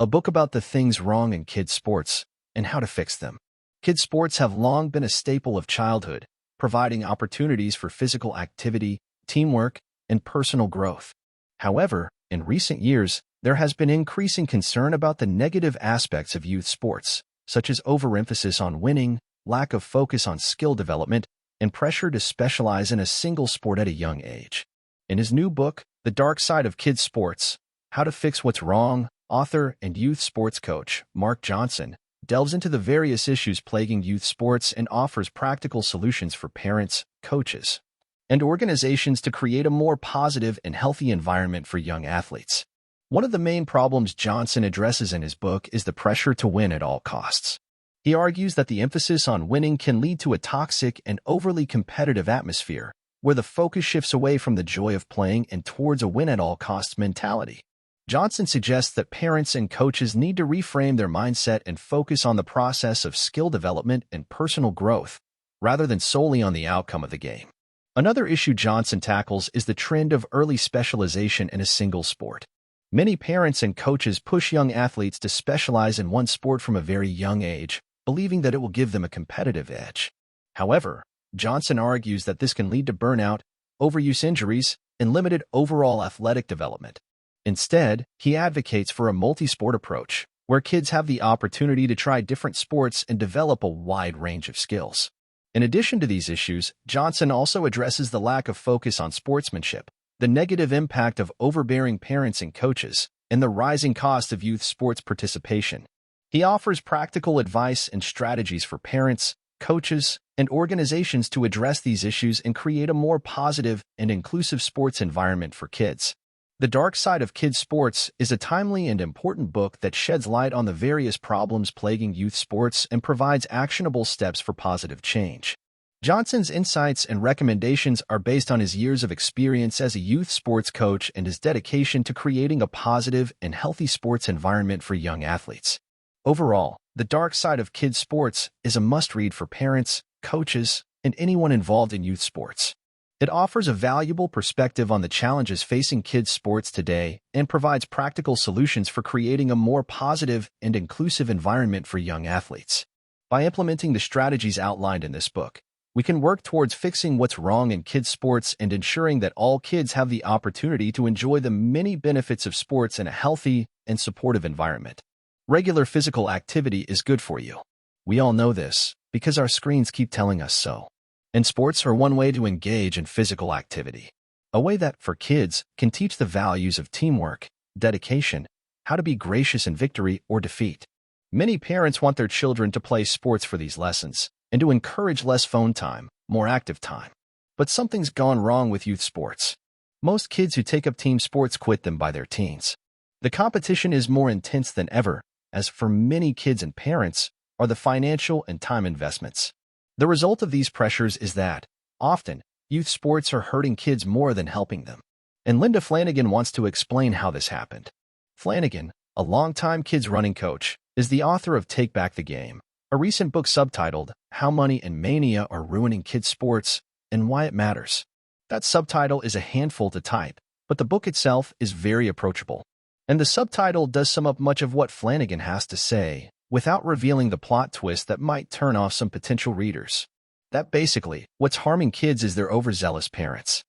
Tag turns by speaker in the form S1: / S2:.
S1: a book about the things wrong in kids' sports and how to fix them. Kids' sports have long been a staple of childhood, providing opportunities for physical activity, teamwork, and personal growth. However, in recent years, there has been increasing concern about the negative aspects of youth sports, such as overemphasis on winning, lack of focus on skill development, and pressure to specialize in a single sport at a young age. In his new book, The Dark Side of Kids' Sports: How to Fix What's Wrong, author and youth sports coach Mark Johnson delves into the various issues plaguing youth sports and offers practical solutions for parents, coaches, and organizations to create a more positive and healthy environment for young athletes. One of the main problems Johnson addresses in his book is the pressure to win at all costs. He argues that the emphasis on winning can lead to a toxic and overly competitive atmosphere, where the focus shifts away from the joy of playing and towards a win-at-all-costs mentality. Johnson suggests that parents and coaches need to reframe their mindset and focus on the process of skill development and personal growth, rather than solely on the outcome of the game. Another issue Johnson tackles is the trend of early specialization in a single sport. Many parents and coaches push young athletes to specialize in one sport from a very young age, believing that it will give them a competitive edge. However, Johnson argues that this can lead to burnout, overuse injuries, and limited overall athletic development. Instead, he advocates for a multi-sport approach, where kids have the opportunity to try different sports and develop a wide range of skills. In addition to these issues, Johnson also addresses the lack of focus on sportsmanship, the negative impact of overbearing parents and coaches, and the rising cost of youth sports participation. He offers practical advice and strategies for parents, coaches, and organizations to address these issues and create a more positive and inclusive sports environment for kids. The Dark Side of Kids' Sports is a timely and important book that sheds light on the various problems plaguing youth sports and provides actionable steps for positive change. Johnson's insights and recommendations are based on his years of experience as a youth sports coach and his dedication to creating a positive and healthy sports environment for young athletes. Overall, The Dark Side of Kids' Sports is a must-read for parents, coaches, and anyone involved in youth sports. It offers a valuable perspective on the challenges facing kids' sports today and provides practical solutions for creating a more positive and inclusive environment for young athletes. By implementing the strategies outlined in this book, we can work towards fixing what's wrong in kids' sports and ensuring that all kids have the opportunity to enjoy the many benefits of sports in a healthy and supportive environment. Regular physical activity is good for you. We all know this because our screens keep telling us so. And sports are one way to engage in physical activity. A way that, for kids, can teach the values of teamwork, dedication, how to be gracious in victory or defeat. Many parents want their children to play sports for these lessons and to encourage less phone time, more active time. But something's gone wrong with youth sports. Most kids who take up team sports quit them by their teens. The competition is more intense than ever, as for many kids and parents, are the financial and time investments. The result of these pressures is that, often, youth sports are hurting kids more than helping them. And Linda Flanagan wants to explain how this happened. Flanagan, a longtime kids running coach, is the author of Take Back the Game, a recent book subtitled How Money and Mania Are Ruining Kids' Sports and Why It Matters. That subtitle is a handful to type, but the book itself is very approachable. And the subtitle does sum up much of what Flanagan has to say, without revealing the plot twist that might turn off some potential readers. That basically, what's harming kids is their overzealous parents.